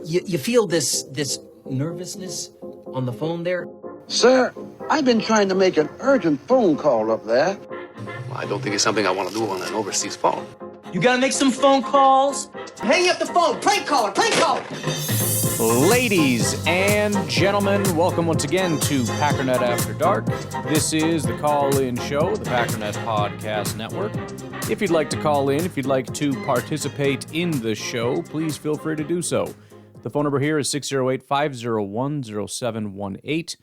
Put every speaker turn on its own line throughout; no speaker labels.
You feel this nervousness on the phone there?
Sir, I've been trying to make an urgent phone call up there.
Well, I don't think it's something I want to do on an overseas phone.
You gotta make some phone calls. Hang up the phone. Prank caller. Prank caller.
Ladies and gentlemen, welcome once again to Packernet After Dark. This is the call-in show, the Packernet Podcast Network. If you'd like to call in, if you'd like to participate in the show, please feel free to do so. The phone number here is 608-501-0718.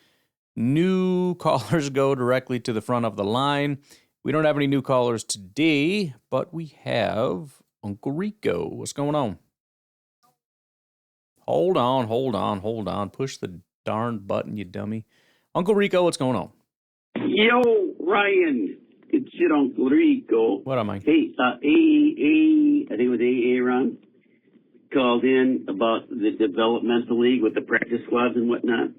New callers go directly to the front of the line. We don't have any new callers today, but we have Uncle Rico. What's going on? Hold on. Push the darn button, you dummy. Uncle Rico, what's going on?
Yo, Ryan. Good shit, Uncle Rico.
What am I?
Hey, I think it was Aaron called in about the developmental league with the practice squads and whatnot.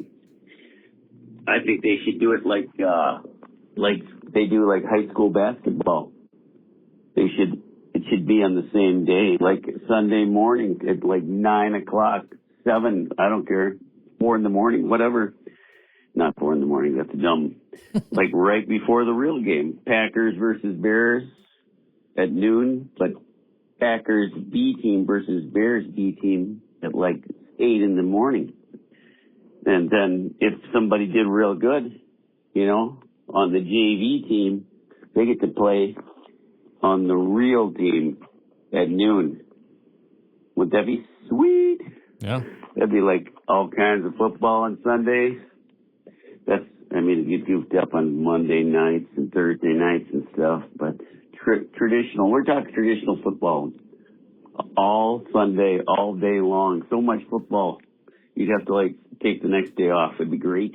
I think they should do it like they do like high school basketball. It should be on the same day, like Sunday morning at like 9 o'clock, 7, I don't care, 4 in the morning, whatever. Not 4 in the morning, that's dumb. Like right before the real game. Packers versus Bears at noon, but Packers B team versus Bears B team at like 8 in the morning. And then if somebody did real good, you know, on the JV team, they get to play on the real team at noon. Would that be sweet?
Yeah.
That'd be like all kinds of football on Sundays. It get goofed up on Monday nights and Thursday nights and stuff, but traditional, we're talking traditional football. All Sunday, all day long. So much football. You'd have to like take the next day off. It'd be great.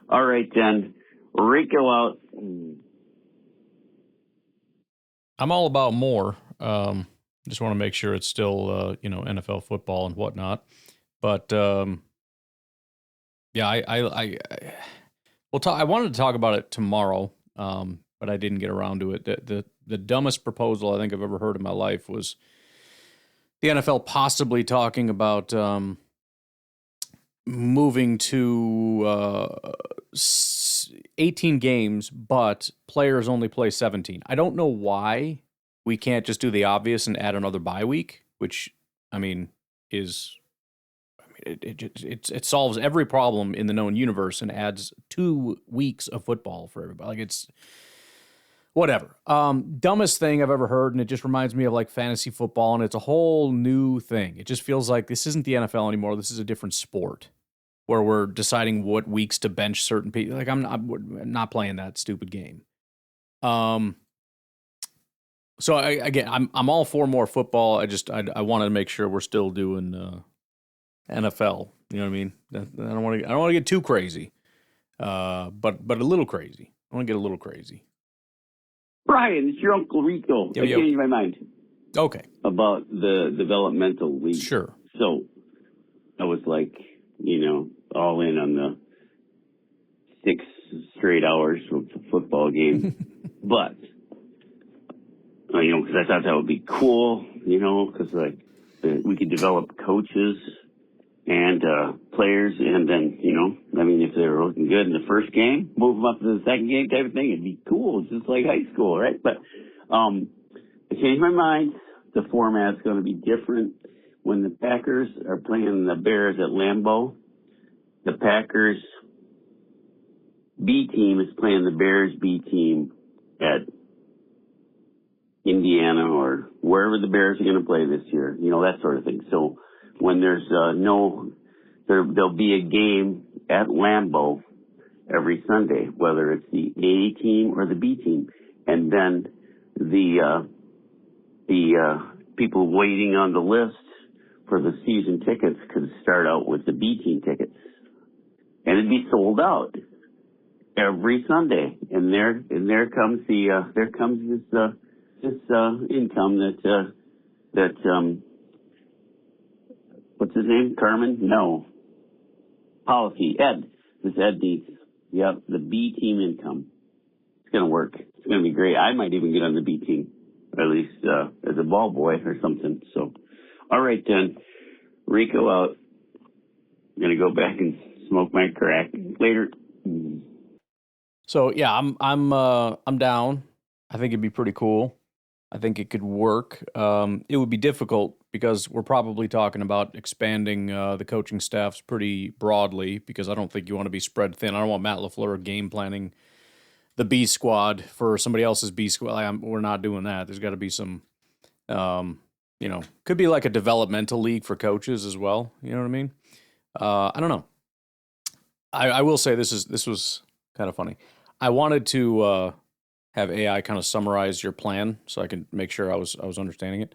All right, then. Rico out.
I'm all about more. Just want to make sure it's still, NFL football and whatnot. But yeah, I wanted to talk about it tomorrow, but I didn't get around to it. The dumbest proposal I think I've ever heard in my life was the NFL possibly talking about moving to 18 games, but players only play 17. I don't know why we can't just do the obvious and add another bye week, which, it solves every problem in the known universe and adds 2 weeks of football for everybody. Like, it's whatever. Dumbest thing I've ever heard, and it just reminds me of like fantasy football, and it's a whole new thing. It just feels like this isn't the NFL anymore. This is a different sport where we're deciding what weeks to bench certain people. Like, I'm not playing that stupid game. So I'm all for more football. I wanted to make sure we're still doing NFL. You know what I mean? I don't want to get too crazy, but a little crazy. I want to get a little crazy.
Brian, it's your Uncle Rico. I changed my mind.
Okay.
About the developmental league.
Sure.
So I was like, all in on the 6 straight hours of the football game. But, because I thought that would be cool, because like we could develop coaches and players, and then, if they were looking good in the first game, move them up to the second game type of thing. It'd be cool. It's just like high school, right? But I changed my mind. The format's going to be different. When the Packers are playing the Bears at Lambeau, the Packers B team is playing the Bears B team at Indiana or wherever the Bears are going to play this year, that sort of thing. So when there's there'll be a game at Lambeau every Sunday, whether it's the A team or the B team. And then the people waiting on the list for the season tickets could start out with the B team tickets. And it'd be sold out every Sunday. And there comes this income that what's his name? Carmen? No. Policy. Ed. This Ed needs. Yep. The B team income. It's going to work. It's going to be great. I might even get on the B team, at least as a ball boy or something. So, all right then. Rico out. gonna go back and smoke my crack later.
So yeah, I'm down. I think it'd be pretty cool. I think it could work. It would be difficult because we're probably talking about expanding the coaching staffs pretty broadly because I don't think you want to be spread thin. I don't want Matt LaFleur game planning the B squad for somebody else's B squad. We're not doing that. There's got to be some, could be like a developmental league for coaches as well. You know what I mean? I don't know. I will say this was kind of funny. I wanted to have AI kind of summarize your plan so I can make sure I was understanding it.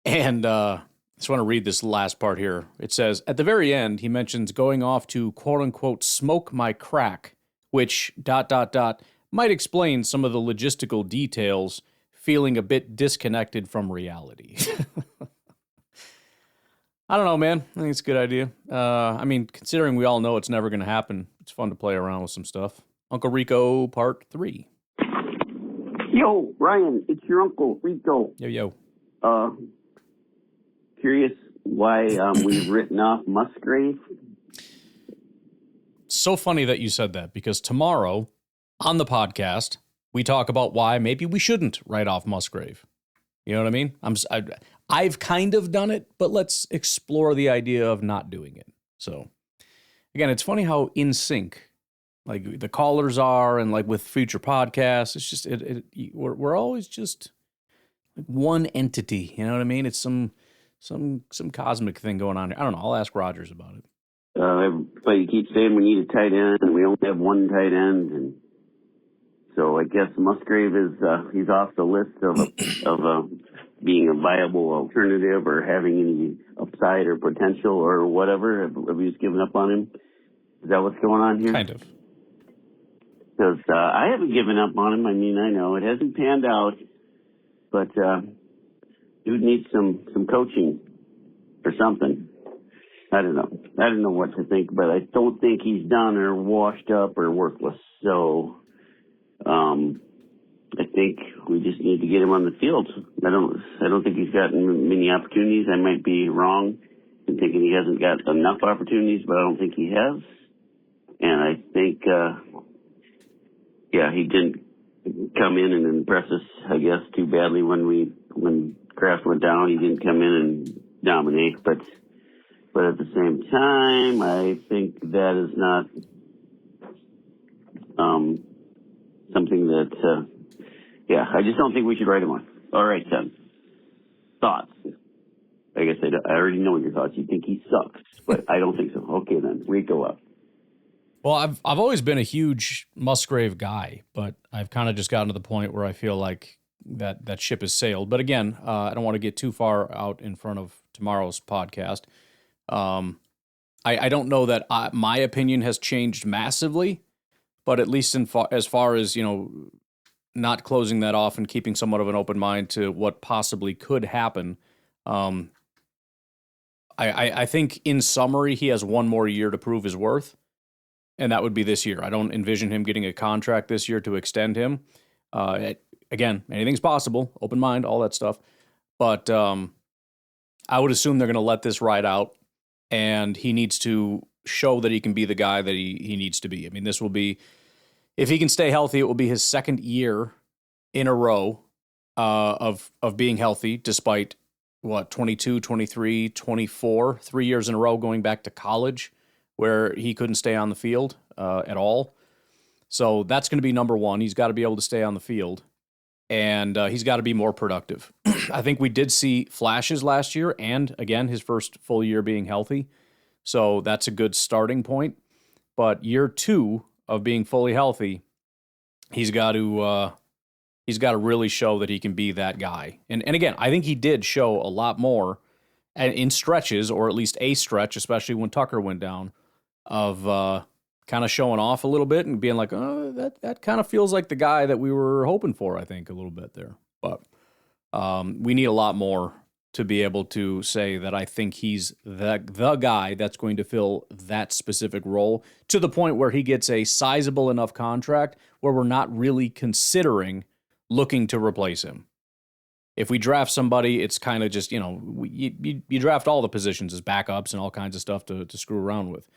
And I just want to read this last part here. It says, at the very end, he mentions going off to quote-unquote smoke my crack, which ... might explain some of the logistical details, feeling a bit disconnected from reality. I don't know, man. I think it's a good idea. Considering we all know it's never going to happen, it's fun to play around with some stuff. Uncle Rico, part 3.
Yo, Ryan, it's your Uncle Rico.
Yo.
Curious why we've written off Musgrave?
So funny that you said that, because tomorrow on the podcast, we talk about why maybe we shouldn't write off Musgrave. You know what I mean? I've kind of done it, but let's explore the idea of not doing it. So, again, it's funny how in sync, like the callers are, and like with future podcasts, it's just we're always just like one entity. You know what I mean? It's some cosmic thing going on here. I don't know. I'll ask Rogers about it.
Everybody keeps saying we need a tight end, and we only have one tight end, and so I guess Musgrave is he's off the list of being a viable alternative or having any upside or potential or whatever. Have we just given up on him? Is that what's going on here?
Kind of.
Because I haven't given up on him. I mean, I know it hasn't panned out, but dude needs some coaching or something. I don't know. I don't know what to think, but I don't think he's done or washed up or worthless. So I think we just need to get him on the field. I don't think he's gotten many opportunities. I might be wrong in thinking he hasn't got enough opportunities, but I don't think he has. And I think, he didn't come in and impress us, I guess, too badly when Kraft went down. He didn't come in and dominate, but at the same time, I think that is not something that, I just don't think we should write him on. All right, then. Thoughts? I guess I already know your thoughts. You think he sucks, but I don't think so. Okay, then. Rico up.
Well, I've always been a huge Musgrave guy, but I've kind of just gotten to the point where I feel like that ship has sailed. But again, I don't want to get too far out in front of tomorrow's podcast. I don't know that my opinion has changed massively, but at least as far as, not closing that off and keeping somewhat of an open mind to what possibly could happen. I think in summary, he has one more year to prove his worth, and that would be this year. I don't envision him getting a contract this year to extend him. Again, anything's possible, open mind, all that stuff. But I would assume they're going to let this ride out, and he needs to show that he can be the guy that he needs to be. I mean, this will be, if he can stay healthy, it will be his second year in a row of being healthy, despite, 22, 23, 24, 3 years in a row going back to college, where he couldn't stay on the field at all. So that's going to be number one. He's got to be able to stay on the field, and he's got to be more productive. I think we did see flashes last year, and again, his first full year being healthy. So that's a good starting point. But year 2 of being fully healthy, he's got to really show that he can be that guy. And again, I think he did show a lot more in stretches, or at least a stretch, especially when Tucker went down, of kind of showing off a little bit and being like, oh, that kind of feels like the guy that we were hoping for, I think, a little bit there. But we need a lot more to be able to say that I think he's the guy that's going to fill that specific role, to the point where he gets a sizable enough contract where we're not really considering looking to replace him. If we draft somebody, it's kind of just, you draft all the positions as backups and all kinds of stuff to screw around with.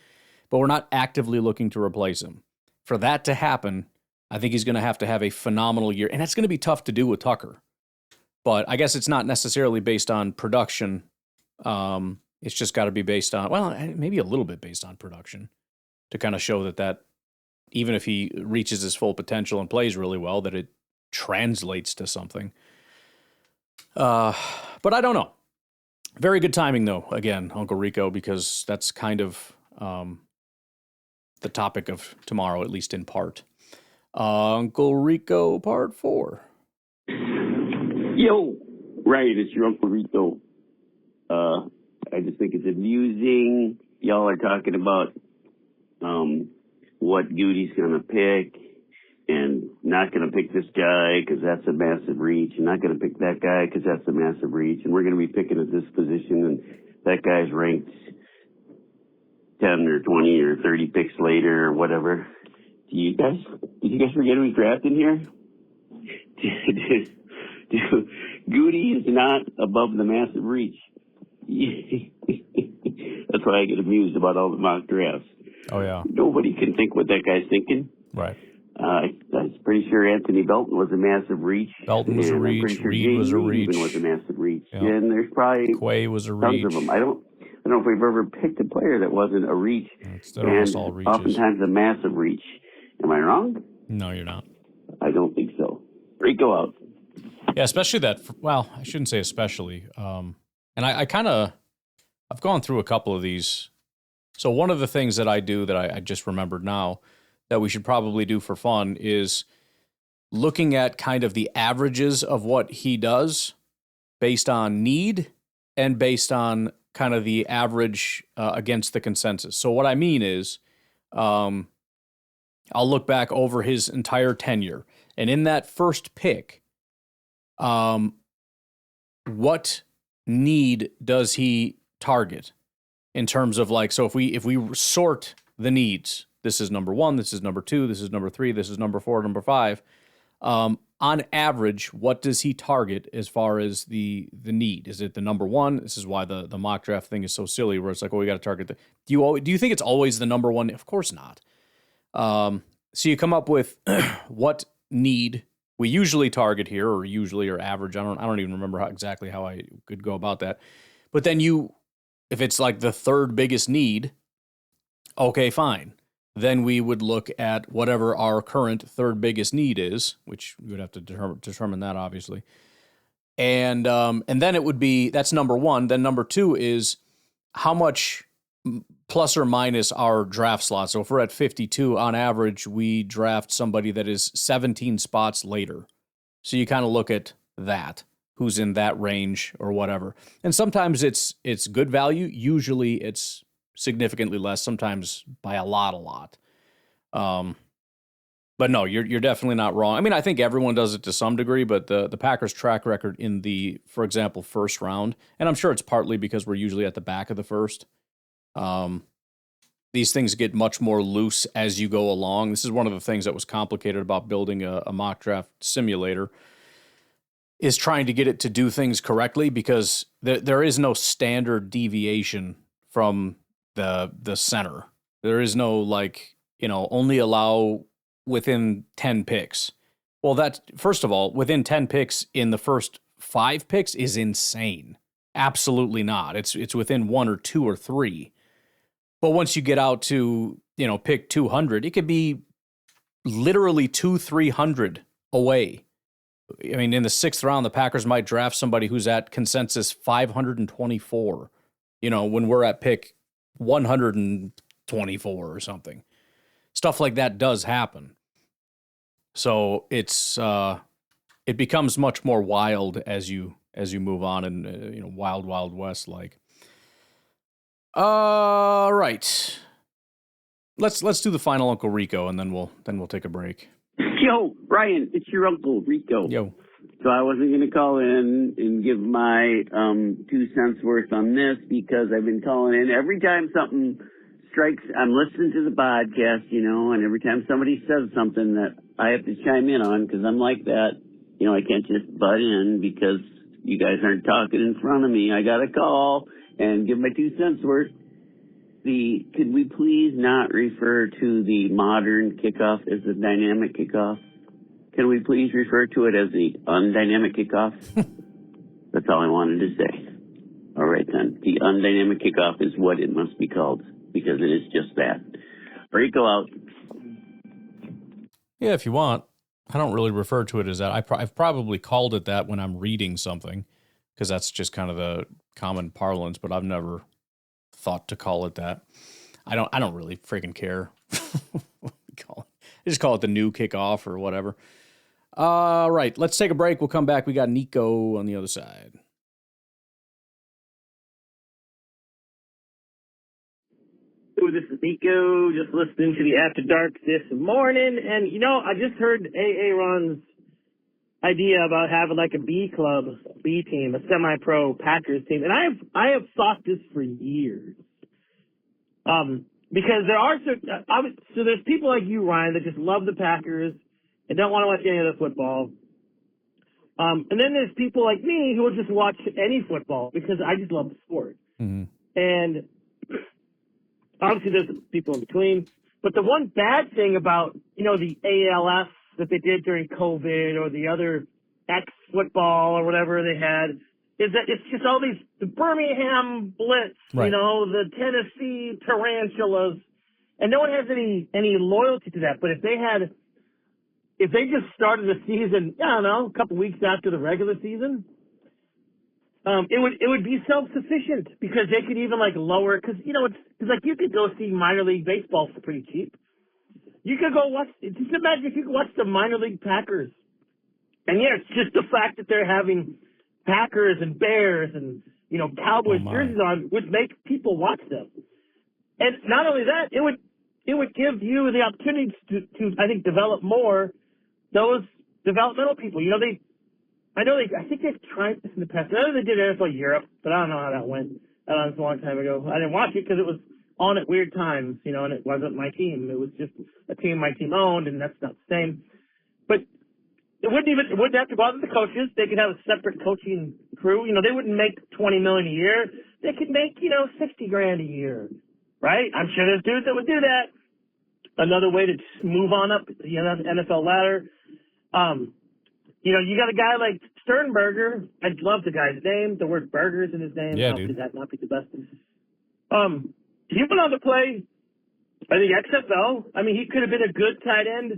But we're not actively looking to replace him. For that to happen, I think he's going to have a phenomenal year. And that's going to be tough to do with Tucker. But I guess it's not necessarily based on production. It's just got to be based on, well, maybe a little bit based on production to kind of show that even if he reaches his full potential and plays really well, that it translates to something. But I don't know. Very good timing, though, again, Uncle Rico, because that's kind of the topic of tomorrow, at least in part. Uncle Rico, part 4.
Yo, Ryan, it's your Uncle Rico. I just think it's amusing. Y'all are talking about what Goody's going to pick, and not going to pick this guy because that's a massive reach, and not going to pick that guy because that's a massive reach, and we're going to be picking at this position, and that guy's ranked 10 or 20 or 30 picks later or whatever. Did you guys forget who's drafted here? Goody is not above the massive reach. That's why I get amused about all the mock drafts.
Oh, yeah.
Nobody can think what that guy's thinking.
Right.
I'm pretty sure Anthony Belton was a massive reach.
Belton was a reach.
Sure
Reed was a reach.
Even was a massive reach.
Yep.
And there's probably
Quay was a
tons
reach.
of them. I don't know if we've ever picked a player that wasn't a reach.
They're almost all reaches.
Oftentimes a massive reach. Am I wrong?
No, you're not.
I don't think so. Rico out.
Yeah, especially that. Well, I shouldn't say especially. And I've gone through a couple of these. So one of the things that I do that I just remembered now that we should probably do for fun is looking at kind of the averages of what he does based on need and based on kind of the average against the consensus. So what I mean is I'll look back over his entire tenure, and in that first pick, what need does he target in terms of like, so if we sort the needs, this is number 1, this is number 2, this is number 3, this is number 4, number 5. On average, what does he target as far as the need? Is it the number 1? This is why the mock draft thing is so silly, where it's like, oh, we got to target the. Do you think it's always the number 1? Of course not. So you come up with what need we usually target here, or average. I don't even remember exactly how I could go about that. But then if it's like the third biggest need, okay, fine. Then we would look at whatever our current third biggest need is, which we would have to determine that, obviously. And then it would be, that's number 1. Then number 2 is how much plus or minus our draft slot. So if we're at 52, on average, we draft somebody that is 17 spots later. So you kind of look at that, who's in that range or whatever. And sometimes it's good value. Usually it's significantly less, sometimes by a lot. But no, you're definitely not wrong. I mean, I think everyone does it to some degree, but the Packers' track record in the, for example, first round, and I'm sure it's partly because we're usually at the back of the first. These things get much more loose as you go along. This is one of the things that was complicated about building a mock draft simulator, is trying to get it to do things correctly, because there is no standard deviation from the center. There is no only allow within 10 picks. Well, that, first of all, within 10 picks in the first 5 picks is insane. Absolutely not. It's within 1 or 2 or 3. But once you get out to, pick 200, it could be literally 200-300 away. I mean, in the 6th round, the Packers might draft somebody who's at consensus 524, when we're at pick 124 or something. Stuff like that does happen. So it's it becomes much more wild as you move on, and wild, wild west like. All right. Let's do the final Uncle Rico, and then we'll take a break.
Yo, Brian, it's your Uncle Rico.
Yo.
So I wasn't going to call in and give my 2 cents worth on this, because I've been calling in every time something strikes. I'm listening to the podcast, and every time somebody says something that I have to chime in on, because I'm like that. I can't just butt in, because you guys aren't talking in front of me. I got a call and give my 2 cents worth. Could we please not refer to the modern kickoff as the dynamic kickoff? Can we please refer to it as the undynamic kickoff? That's all I wanted to say. All right, then. The undynamic kickoff is what it must be called, because it is just that. Rico out.
Yeah, if you want. I don't really refer to it as that. I've probably called it that when I'm reading something, because that's just kind of the common parlance, but I've never thought to call it that. I don't really freaking care. What we call it. I just call it the new kickoff or whatever. All right, let's take a break. We'll come back. We got Nico on the other side.
So this is Nico, just listening to the After Dark this morning. And, I just heard Aaron's idea about having like a B club, B team, a semi-pro Packers team. And I have thought this for years. Because there are so there's people like you, Ryan, that just love the Packers and don't want to watch any other football. And then there's people like me who will just watch any football because I just love the sport.
Mm-hmm.
And obviously there's people in between. But the one bad thing about, the ALF that they did during COVID or the other X football or whatever they had is that it's just all these, the Birmingham Blitz,
right.
The Tennessee Tarantulas, and no one has any loyalty to that. But if they just started the season, I don't know, a couple weeks after the regular season, it would be self-sufficient because they could even lower, because it's like you could go see minor league baseball for pretty cheap. You could go watch, just imagine if you could watch the minor league Packers. And yeah, it's just the fact that they're having Packers and Bears and, Cowboys jerseys on would make people watch them. And not only that, it would give you the opportunity to I think, develop more those developmental people. I think they've tried this in the past. I know they did NFL Europe, but I don't know how that went. That was a long time ago. I didn't watch it because it was on at weird times, and it wasn't my team. It was just a team my team owned, and that's not the same. But it wouldn't have to bother the coaches. They could have a separate coaching crew. They wouldn't make $20 million a year. They could make, $60,000 a year, right? I'm sure there's dudes that would do that. Another way to just move on up the NFL ladder. You got a guy like Sternberger. I love the guy's name. The word burgers in his name.
Yeah,
How
dude.
could that not be the best? He went on to play, I think, XFL. I mean, he could have been a good tight end,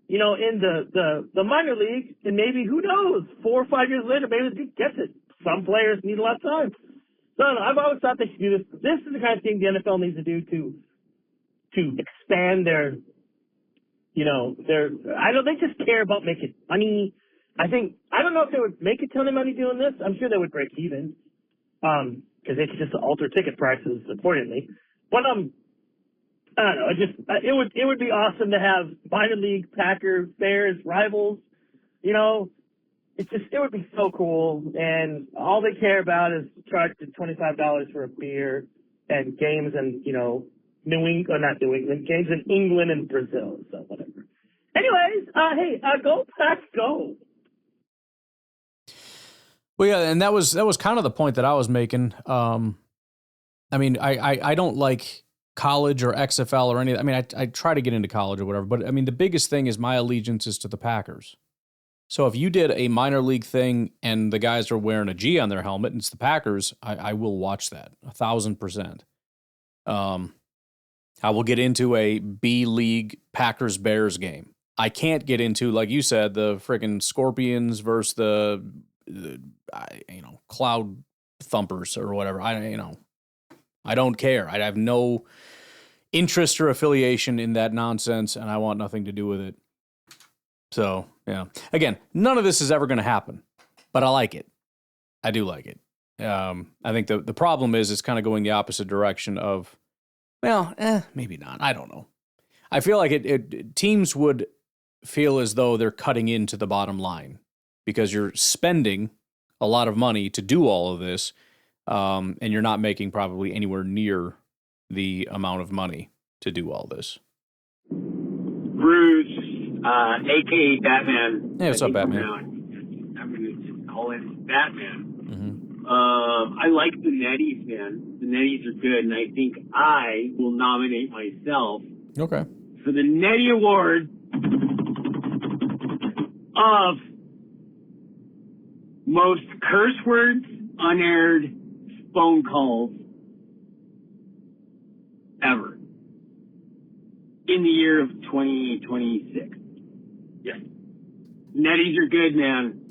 in the minor league. And maybe, who knows, 4 or 5 years later, maybe he gets it. Some players need a lot of time. So I don't know, I've always thought they should do this. This is the kind of thing the NFL needs to do to expand their, they just care about making money. I don't know if they would make a ton of money doing this. I'm sure they would break even, because they could just alter ticket prices accordingly. But, I don't know. It would be awesome to have minor league Packers, Bears, rivals. It would be so cool. And all they care about is charging $25 for a beer and games and, not New England, games in England and Brazil. So whatever. Anyways, hey, go Pack, go.
Well, yeah, and that was kind of the point that I was making. I don't like college or XFL or any. I mean, I try to get into college or whatever, but I mean, the biggest thing is my allegiance is to the Packers. So if you did a minor league thing and the guys are wearing a G on their helmet and it's the Packers, I will watch that 1,000%. I will get into a B League Packers Bears game. I can't get into, like you said, the freaking Scorpions versus the Cloud Thumpers or whatever. I don't care. I have no interest or affiliation in that nonsense, and I want nothing to do with it. So, yeah. Again, none of this is ever going to happen, but I like it. I do like it. I think the problem is it's kind of going the opposite direction of, maybe not. I don't know. I feel like teams would feel as though they're cutting into the bottom line because you're spending a lot of money to do all of this, and you're not making probably anywhere near the amount of money to do all this.
Bruce, a.k.a. Batman.
Hey, what's up, Batman?
I'm going to just call him Batman.
I like the Netties, man. The Netties are good, and I think I will nominate myself
Okay.
for the Nettie Award of most curse words, unaired phone calls ever in the year of 2026. Yes. Netties are good, man.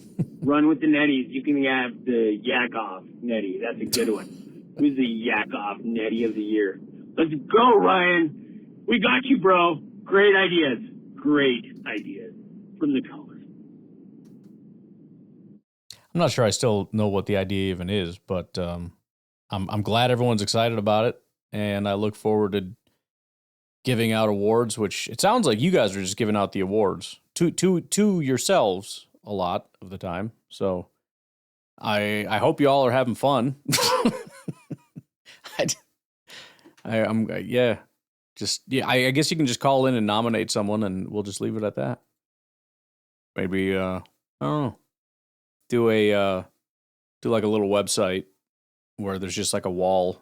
Run with the Netties. You can have the Yak Off Nettie. That's a good one. Who's the Yak Off Nettie of the year? Let's go, Ryan. We got you, bro. Great ideas. Great ideas from the callers.
I'm not sure I still know what the idea even is, but I'm glad everyone's excited about it, and I look forward to giving out awards, which it sounds like you guys are just giving out the awards to yourselves a lot of the time. So I hope you all are having fun. I guess you can just call in and nominate someone, and we'll just leave it at that. Maybe I don't know. Do like a little website where there's just like a wall,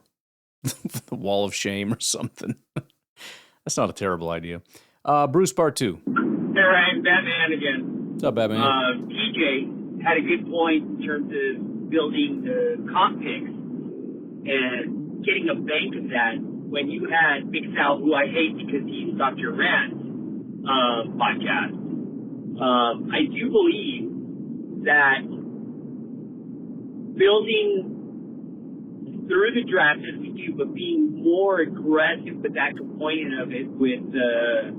the wall of shame or something. That's not a terrible idea. Bruce Part 2.
Hey, Ryan, Batman again.
What's up, Batman?
TJ had a good point in terms of building the comp picks and getting a bank of that when you had Big Sal, who I hate because he stopped your rant podcast. I do believe that building through the draft as we do, but being more aggressive with that component of it with the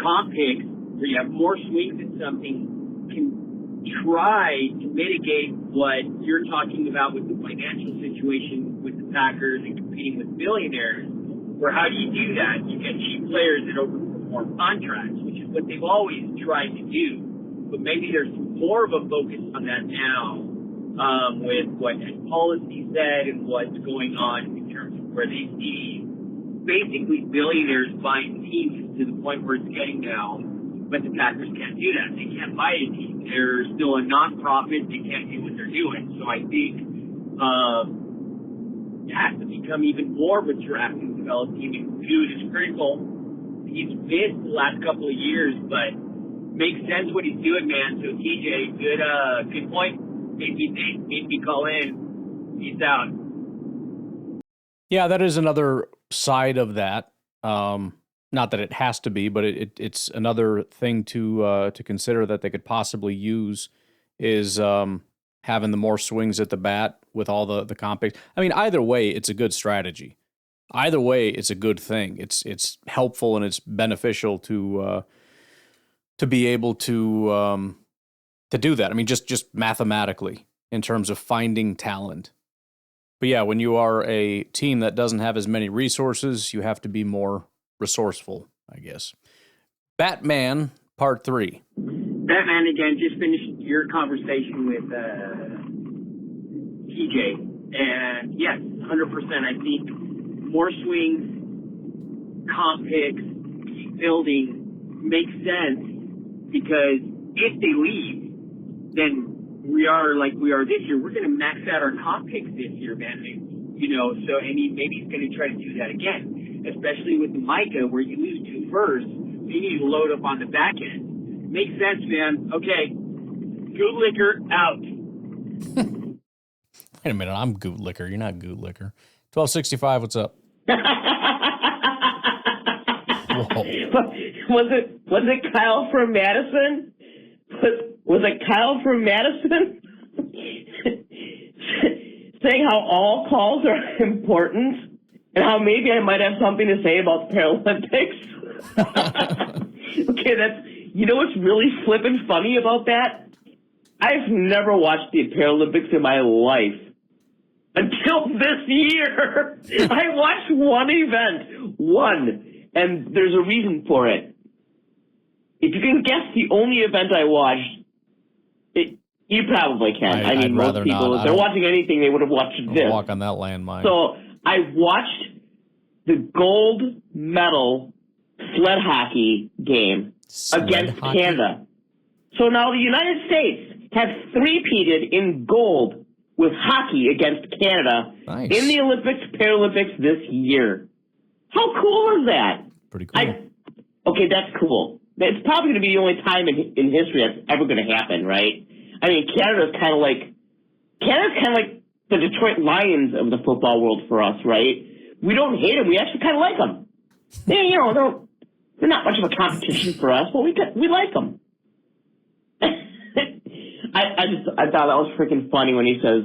comp picks, where you have more swings at something, can try to mitigate what you're talking about with the financial situation with the Packers and competing with billionaires. Where how do you do that? You get cheap players that overperform contracts, which is what they've always tried to do. But maybe there's more of a focus on that now with what policy said and what's going on in terms of where they see basically billionaires buying teams to the point where it's getting now. But the Packers can't do that. They can't buy a team. They're still a non-profit. They can't do what they're doing. So I think it has to become even more of a draft and develop team. And Good is critical. He's missed the last couple of years, but makes sense what he's doing, man. So TJ, good point. Maybe call in. Peace out.
Yeah, that is another side of that. Not that it has to be, but it's another thing to consider that they could possibly use is having the more swings at the bat with all the comp picks. I mean, either way, it's a good strategy. Either way, it's a good thing. It's helpful and it's beneficial to be able to do that. I mean, just mathematically in terms of finding talent. But yeah, when you are a team that doesn't have as many resources, you have to be more resourceful, I guess. Batman Part 3.
Batman again. Just finished your conversation with TJ, and yes, 100%. I think more swings, comp picks, building makes sense because if they leave, then we are like we are this year. We're going to max out our comp picks this year, man. You know, so and maybe he's going to try to do that again, especially with Micah, where you lose 2 firsts, you need to load up on the back end. Makes sense, man. Okay, Gootlicker out.
Wait a minute, I'm Gootlicker. You're not Gootlicker. 1265, what's up?
Was it Kyle from Madison? Was it Kyle from Madison saying how all calls are important and how maybe I might have something to say about the Paralympics? Okay, what's really flippin' funny about that? I've never watched the Paralympics in my life until this year. I watched one event, and there's a reason for it. If you can guess the only event I watched, you probably can. I mean, most people, if they're watching anything, they would have watched this.
Walk on that landmine.
So I watched the gold medal sled hockey game against Canada. So now the United States have three-peated in gold with hockey against Canada
Nice.
in the Paralympics this year. How cool is that?
Pretty cool.
Okay, that's cool. It's probably going to be the only time in history that's ever going to happen, right? I mean, Canada's kind of like the Detroit Lions of the football world for us, right? We don't hate them. We actually kind of like them. They're not much of a competition for us, but we like them. I thought that was freaking funny when he says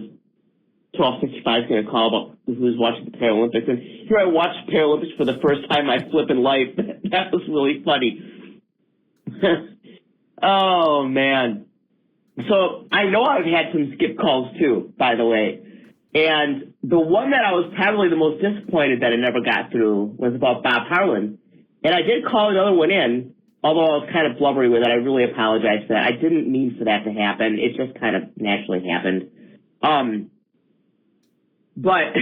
1265 is going to call about who's watching the Paralympics. And here I watched Paralympics for the first time in my flipping life. That was really funny. Oh, man. So I know I've had some skip calls, too, by the way. And the one that I was probably the most disappointed that it never got through was about Bob Harlan. And I did call another one in, although I was kind of blubbery with it. I really apologize for that. I didn't mean for that to happen. It just kind of naturally happened. But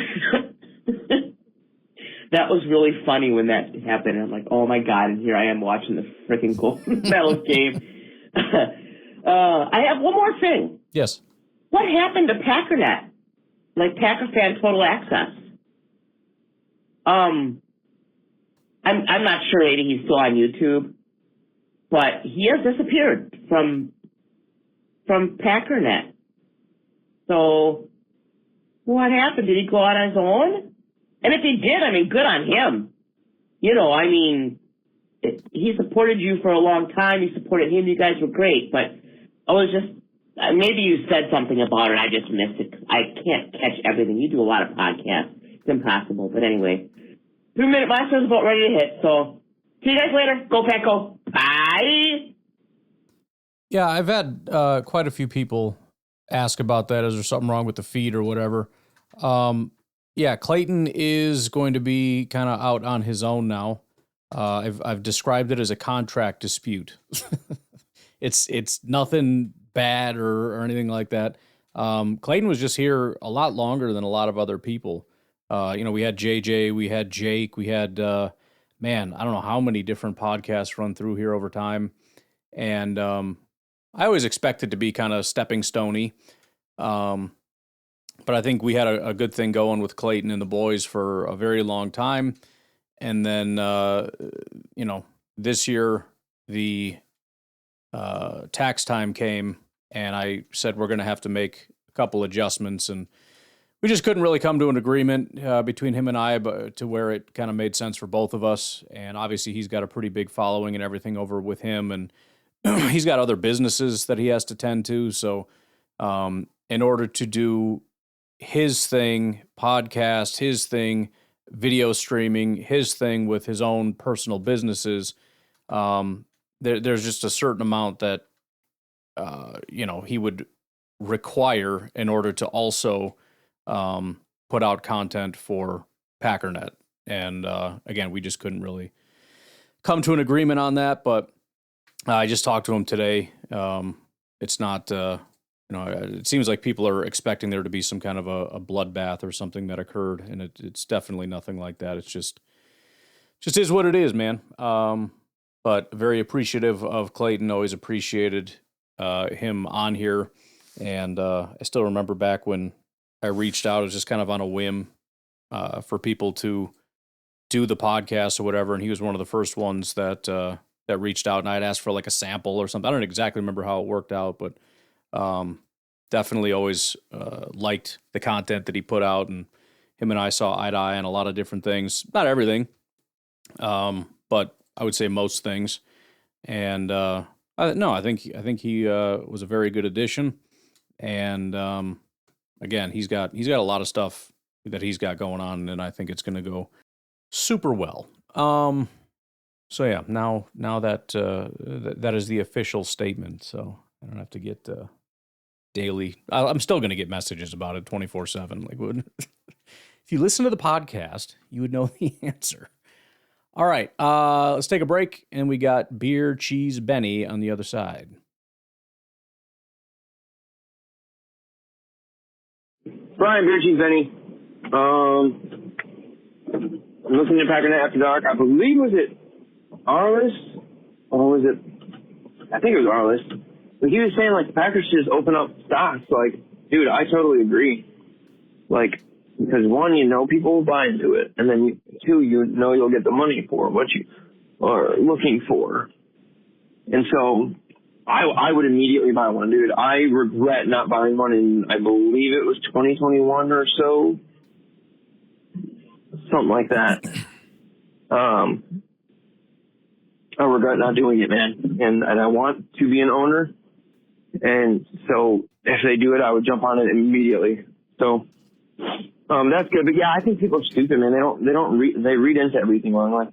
that was really funny when that happened. And I'm like, oh, my God, and here I am watching the freaking gold medal game. I have one more thing.
Yes.
What happened to Packernet? Like Packer Fan Total Access? I'm not sure, maybe he's still on YouTube, but he has disappeared from Packernet. So what happened? Did he go out on his own? And if he did, I mean, good on him. I mean, he supported you for a long time. You supported him. You guys were great. But I was just, maybe you said something about it. I just missed it. I can't catch everything. You do a lot of podcasts. It's impossible. But anyway, 3-minute master's about ready to hit. So see you guys later. Go Pack Go. Bye.
Yeah, I've had quite a few people ask about that. Is there something wrong with the feed or whatever? Yeah, Clayton is going to be kind of out on his own now. I've described it as a contract dispute. It's nothing bad or anything like that. Clayton was just here a lot longer than a lot of other people. We had JJ, we had Jake, we had, I don't know how many different podcasts run through here over time. And I always expected to be kind of stepping stony. But I think we had a good thing going with Clayton and the boys for a very long time. And then, this year the tax time came and I said, we're going to have to make a couple adjustments, and we just couldn't really come to an agreement between him and I to where it kind of made sense for both of us. And obviously he's got a pretty big following and everything over with him, and he's got other businesses that he has to tend to. So in order to do his thing, podcast, his thing, video streaming, his thing with his own personal businesses, there's just a certain amount that, he would require in order to also put out content for Packernet. And again, we just couldn't really come to an agreement on that, but I just talked to him today. It's not, it seems like people are expecting there to be some kind of a bloodbath or something that occurred, and it's definitely nothing like that. It's just is what it is, man. But very appreciative of Clayton, always appreciated him on here. And I still remember back when I reached out, it was just kind of on a whim for people to do the podcast or whatever. And he was one of the first ones that reached out, and I'd asked for like a sample or something. I don't exactly remember how it worked out, but definitely always liked the content that he put out, and him and I saw eye to eye on a lot of different things. Not everything, but I would say most things. And I think he was a very good addition. And again, he's got a lot of stuff that he's got going on, and I think it's going to go super well. So yeah, now that that is the official statement, so I don't have to get daily. I'm still going to get messages about it 24/7. Like, if you listen to the podcast, you would know the answer. All right, let's take a break, and we got Beer Cheese Benny on the other side.
Brian, Beer Cheese Benny. I'm listening to Packernet After Dark. I believe, was it Arliss? Or was it? I think it was Arliss. But he was saying, like, the Packers should just open up stocks, like, Dude, I totally agree. Like, because one, people will buy into it, and then two, you'll get the money for what you are looking for. And so I would immediately buy one, dude. I regret not buying one in, I believe it was 2021 or so. Something like that. I regret not doing it, man. And I want to be an owner. And so if they do it, I would jump on it immediately. So, that's good. But yeah, I think people are stupid, man. They read into everything wrong. Like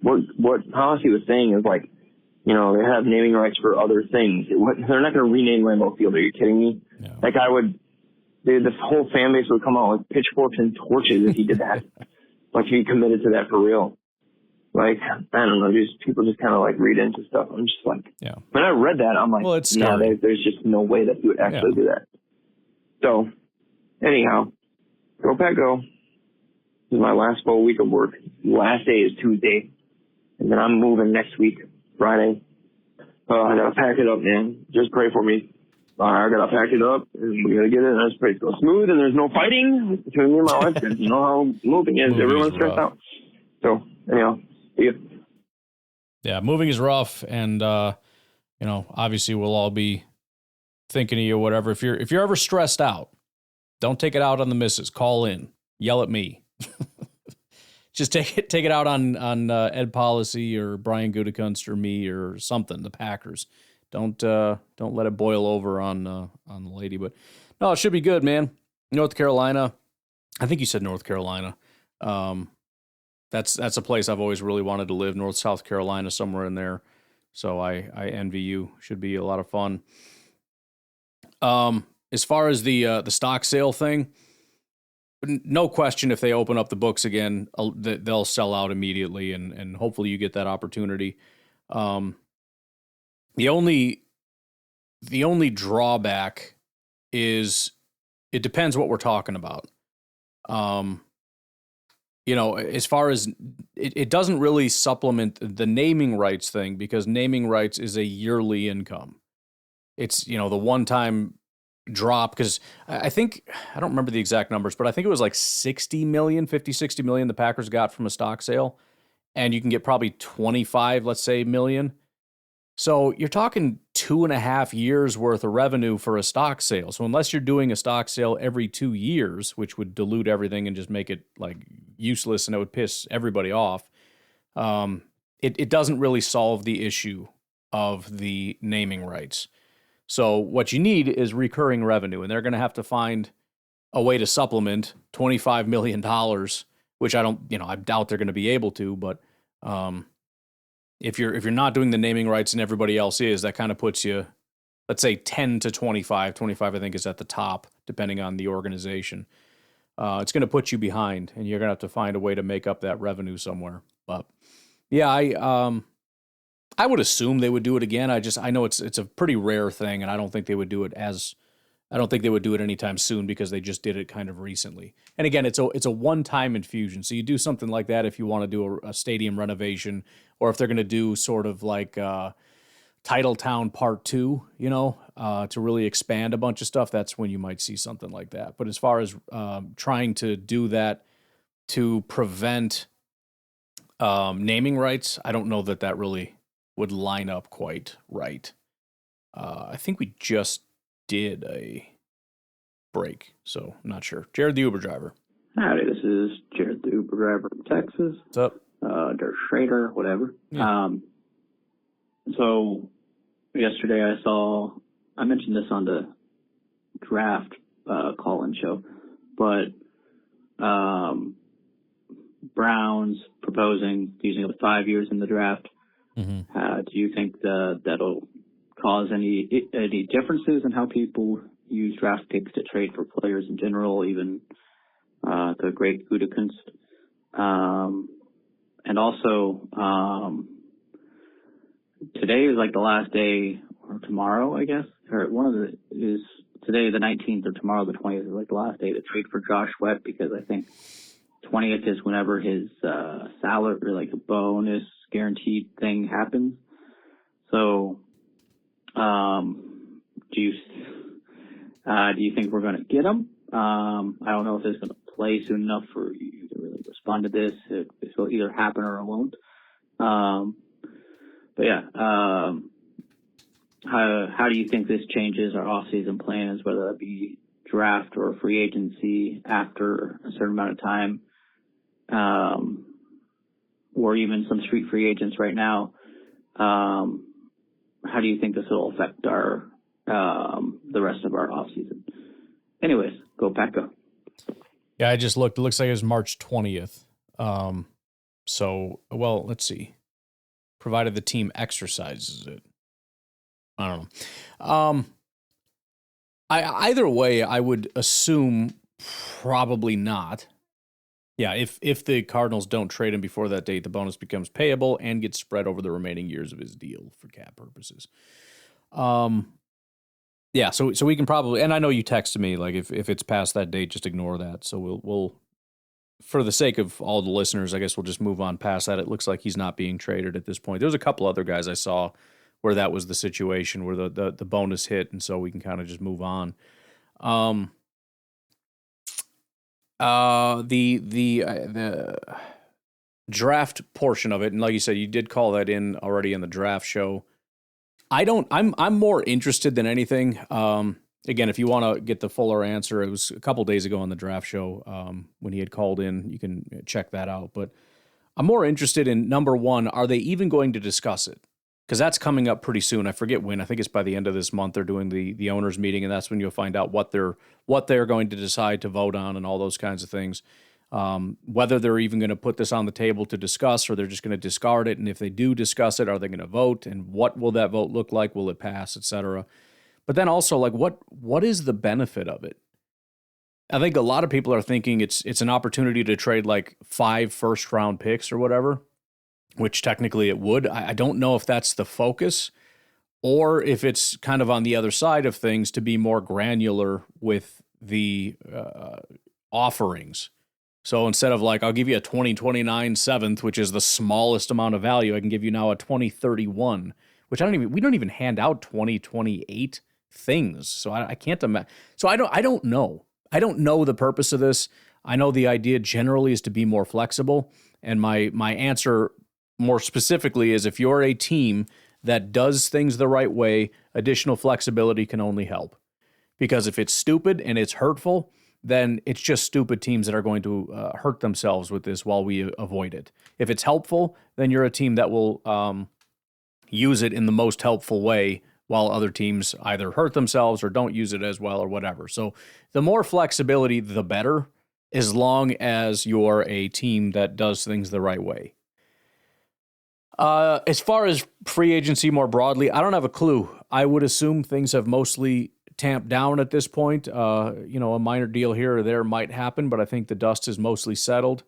what policy was saying is like, they have naming rights for other things. They're not going to rename Lambeau Field. Are you kidding me? No. Like this whole fan base would come out with pitchforks and torches if he did that. Like if he committed to that for real. Like, I don't know, people just kind of like read into stuff. I'm just like, when I read that, I'm like,
well, it's scary.
No, there's just no way that he would actually do that. So, anyhow, go Pack Go. This is my last full week of work. Last day is Tuesday. And then I'm moving next week, Friday. I gotta pack it up, man. Just pray for me. I gotta pack it up, and we gotta get it, and I just pray it goes smooth, and there's no fighting between me and my wife, because you know how moving is. Everyone's stressed out. So, anyhow, see you.
Yeah, moving is rough, and, obviously we'll all be thinking of you or whatever. If you're ever stressed out, don't take it out on the missus. Call in. Yell at me. Just take it out on Ed Policy or Brian Gutekunst or me or something, the Packers. Don't let it boil over on the lady. But no, it should be good, man. North Carolina. I think you said North Carolina. That's a place I've always really wanted to live. North South Carolina, somewhere in there. So I envy you. Should be a lot of fun. As far as the stock sale thing, no question, if they open up the books again, they'll sell out immediately, and hopefully you get that opportunity. The only drawback is it depends what we're talking about. As far as it doesn't really supplement the naming rights thing, because naming rights is a yearly income. It's, the one-time drop, because I think, I don't remember the exact numbers, but I think it was like 60 million the Packers got from a stock sale, and you can get probably 25, let's say, million. So you're talking 2.5 years worth of revenue for a stock sale. So unless you're doing a stock sale every 2 years, which would dilute everything and just make it like useless and it would piss everybody off, it doesn't really solve the issue of the naming rights. So what you need is recurring revenue, and they're going to have to find a way to supplement $25 million, which I doubt they're going to be able to, but if you're not doing the naming rights and everybody else is, that kind of puts you, let's say 10 to 25. 25, I think, is at the top, depending on the organization. It's going to put you behind, and you're going to have to find a way to make up that revenue somewhere. But yeah, I would assume they would do it again. I know it's a pretty rare thing, and I don't think they would do it anytime soon, because they just did it kind of recently. And again, it's a one-time infusion. So you do something like that if you want to do a stadium renovation, or if they're going to do sort of like Titletown Part 2, to really expand a bunch of stuff. That's when you might see something like that. But as far as trying to do that to prevent naming rights, I don't know that really would line up quite right. I think we just did a break, so I'm not sure. Jared, the Uber driver.
Howdy, this is Jared, the Uber driver from Texas.
What's up?
Der Schrader, whatever.
Yeah.
So yesterday I mentioned this on the draft call-in show, but Browns proposing using up 5 years in the draft.
Mm-hmm.
Do you think that'll cause any differences in how people use draft picks to trade for players in general, even the great Gutekunst? And also, today is like the last day, or tomorrow, I guess, or is today the 19th or tomorrow the 20th is like the last day to trade for Josh Webb, because I think 20th is whenever his salary or like a bonus guaranteed thing happens. So, Do you think we're going to get him? I don't know if it's going to play soon enough for you to really respond to this. It will either happen or it won't. But yeah, how do you think this changes our off-season plans, whether that be draft or free agency after a certain amount of time, or even some street free agents right now? How do you think this will affect our the rest of our off-season? Anyways, go Pack, go.
Yeah, I just looked. It looks like it was March 20th. So, well, let's see. Provided the team exercises it. I don't know. Either way, I would assume probably not. Yeah, if the Cardinals don't trade him before that date, the bonus becomes payable and gets spread over the remaining years of his deal for cap purposes. Yeah, so we can probably, and I know you texted me, like if it's past that date, just ignore that. So we'll for the sake of all the listeners, I guess we'll just move on past that. It looks like he's not being traded at this point. There's a couple other guys I saw where that was the situation, where the bonus hit, and so we can kind of just move on. The draft portion of it, and like you said, you did call that in already in the draft show. I'm more interested than anything. Again, if you want to get the fuller answer, it was a couple days ago on the draft show when he had called in. You can check that out. But I'm more interested in, number one, are they even going to discuss it? Because that's coming up pretty soon. I forget when. I think it's by the end of this month. They're doing the owners meeting, and that's when you'll find out what they're going to decide to vote on and all those kinds of things. Whether they're even going to put this on the table to discuss, or they're just going to discard it. And if they do discuss it, are they going to vote? And what will that vote look like? Will it pass, et cetera? But then also, like, what is the benefit of it? I think a lot of people are thinking it's an opportunity to trade like 5 first-round picks or whatever, which technically it would. I don't know if that's the focus, or if it's kind of on the other side of things to be more granular with the offerings. So instead of like, I'll give you a 2029 7th, which is the smallest amount of value, I can give you now a 2031, which we don't even hand out 2028 things. So I can't imagine. So I don't know. I don't know the purpose of this. I know the idea generally is to be more flexible. And my answer more specifically is, if you're a team that does things the right way, additional flexibility can only help. Because if it's stupid and it's hurtful, then it's just stupid teams that are going to hurt themselves with this while we avoid it. If it's helpful, then you're a team that will use it in the most helpful way, while other teams either hurt themselves or don't use it as well or whatever. So the more flexibility, the better, as long as you're a team that does things the right way. As far as free agency more broadly, I don't have a clue. I would assume things have mostly tamped down at this point. A minor deal here or there might happen, but I think the dust is mostly settled.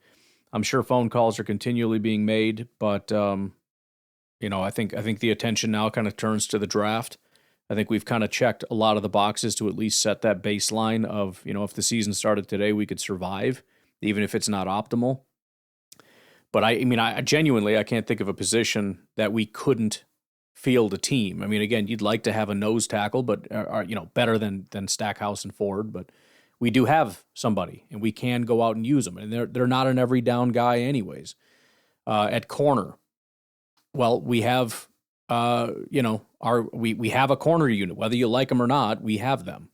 I'm sure phone calls are continually being made, but I think the attention now kind of turns to the draft. I think we've kind of checked a lot of the boxes to at least set that baseline of, if the season started today, we could survive, even if it's not optimal. But I genuinely, I can't think of a position that we couldn't field a team. I mean, again, you'd like to have a nose tackle, but better than Stackhouse and Ford, but we do have somebody, and we can go out and use them, and they're not an every down guy anyways. At corner, well, we have we have a corner unit, whether you like them or not. We have them.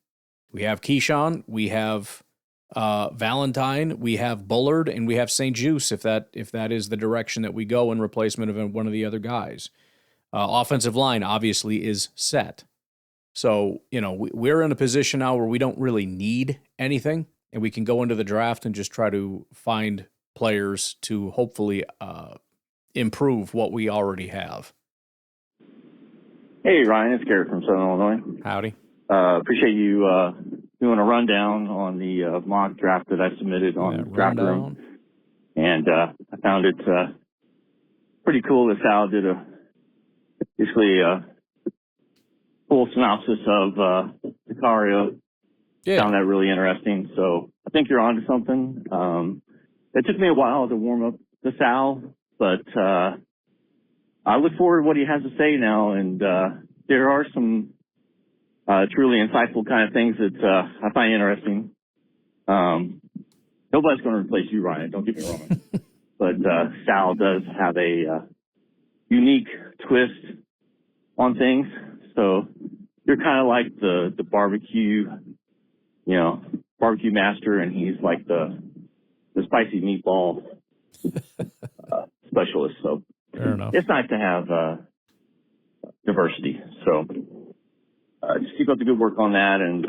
We have Keyshawn, we have Valentine, we have Bullard, and we have St. Juste if that is the direction that we go in replacement of one of the other guys. Offensive line obviously is set. So, we're in a position now where we don't really need anything, and we can go into the draft and just try to find players to hopefully improve what we already have.
Hey, Ryan, it's Garrett from Southern Illinois.
Howdy.
Appreciate you doing a rundown on the mock draft that I submitted on Draft Room. And I found it pretty cool that Sal did basically a full synopsis of Sicario.
Yeah.
Found that really interesting. So I think you're onto something. It took me a while to warm up to Sal, but I look forward to what he has to say now. And there are some truly insightful kind of things that I find interesting. Nobody's going to replace you, Ryan. Don't get me wrong. But Sal does have a unique twist on things. So you're kind of like the barbecue, barbecue master, and he's like the spicy meatball specialist. So
fair enough.
It's nice to have diversity. So just keep up the good work on that. And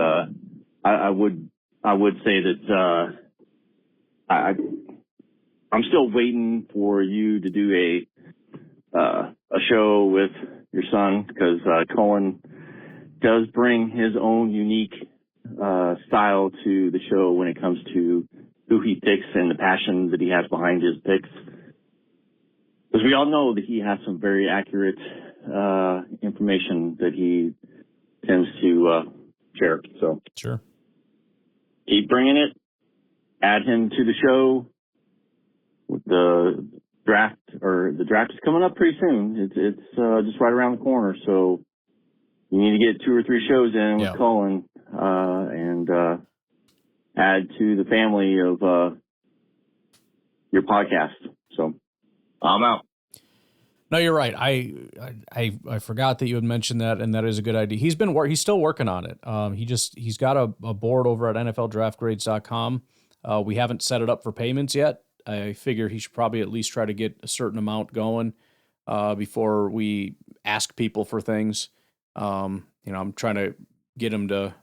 I would say that I'm still waiting for you to do a show with your son, because Cullen does bring his own unique style to the show when it comes to who he picks and the passion that he has behind his picks. Because we all know that he has some very accurate information that he tends to share. So
sure,
keep bringing it. Add him to the show. With the draft is coming up pretty soon. It's just right around the corner. So you need to get 2 or 3 shows in with Cullen and add to the family of your podcast. So I'm out.
No, you're right. I forgot that you had mentioned that, and that is a good idea. He's still working on it. He's got a board over at NFLDraftGrades.com. We haven't set it up for payments yet. I figure he should probably at least try to get a certain amount going before we ask people for things. I'm trying to get him to,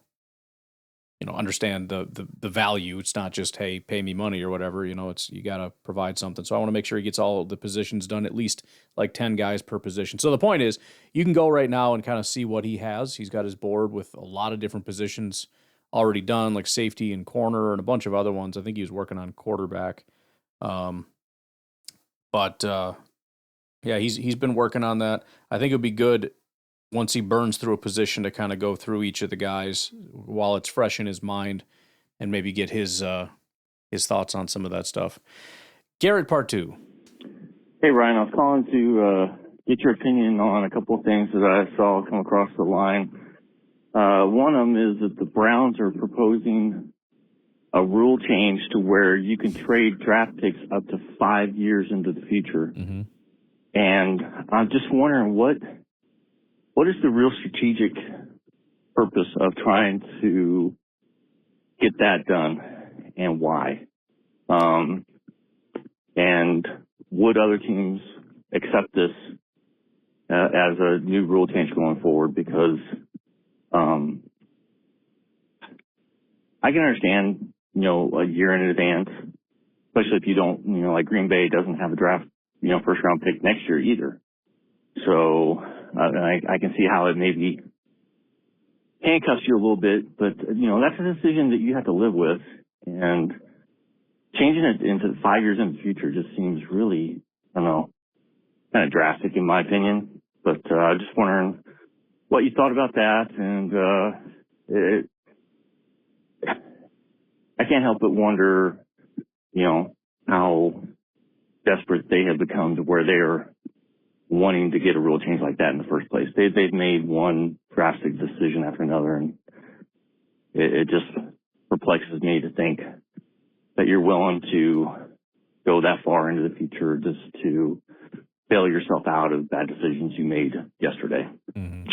understand the value. It's not just, hey, pay me money or whatever. It's, you got to provide something. So I want to make sure he gets all the positions done, at least like 10 guys per position. So the point is, you can go right now and kind of see what he has. He's got his board with a lot of different positions already done, like safety and corner and a bunch of other ones. I think he was working on quarterback. He's been working on that. I think it would be good once he burns through a position to kind of go through each of the guys while it's fresh in his mind and maybe get his thoughts on some of that stuff. Garrett, part 2.
Hey, Ryan, I was calling to get your opinion on a couple of things that I saw come across the line. One of them is that the Browns are proposing a rule change to where you can trade draft picks up to 5 years into the future.
Mm-hmm.
And I'm just wondering what is the real strategic purpose of trying to get that done and why? And would other teams accept this as a new rule change going forward? Because I can understand, a year in advance, especially if you don't, like Green Bay doesn't have a draft, first round pick next year either. So I can see how it maybe handcuffs you a little bit, but that's a decision that you have to live with, and changing it into 5 years in the future just seems really, I don't know, kind of drastic in my opinion. But just wondering what you thought about that, and I can't help but wonder, how desperate they have become to where they're wanting to get a rule change like that in the first place. They've made one drastic decision after another, and it just perplexes me to think that you're willing to go that far into the future just to bail yourself out of bad decisions you made yesterday.
Mm-hmm.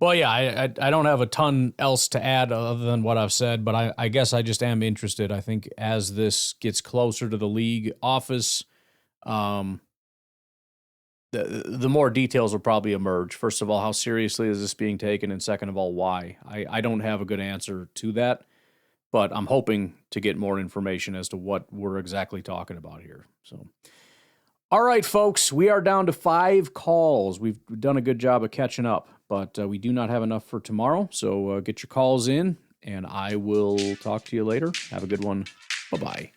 Well, yeah, I don't have a ton else to add other than what I've said, but I guess I just am interested. I think as this gets closer to the league office, the more details will probably emerge. First of all, how seriously is this being taken? And second of all, why? I don't have a good answer to that, but I'm hoping to get more information as to what we're exactly talking about here. So, all right, folks, we are down to 5 calls. We've done a good job of catching up, but we do not have enough for tomorrow. So get your calls in, and I will talk to you later. Have a good one. Bye-bye.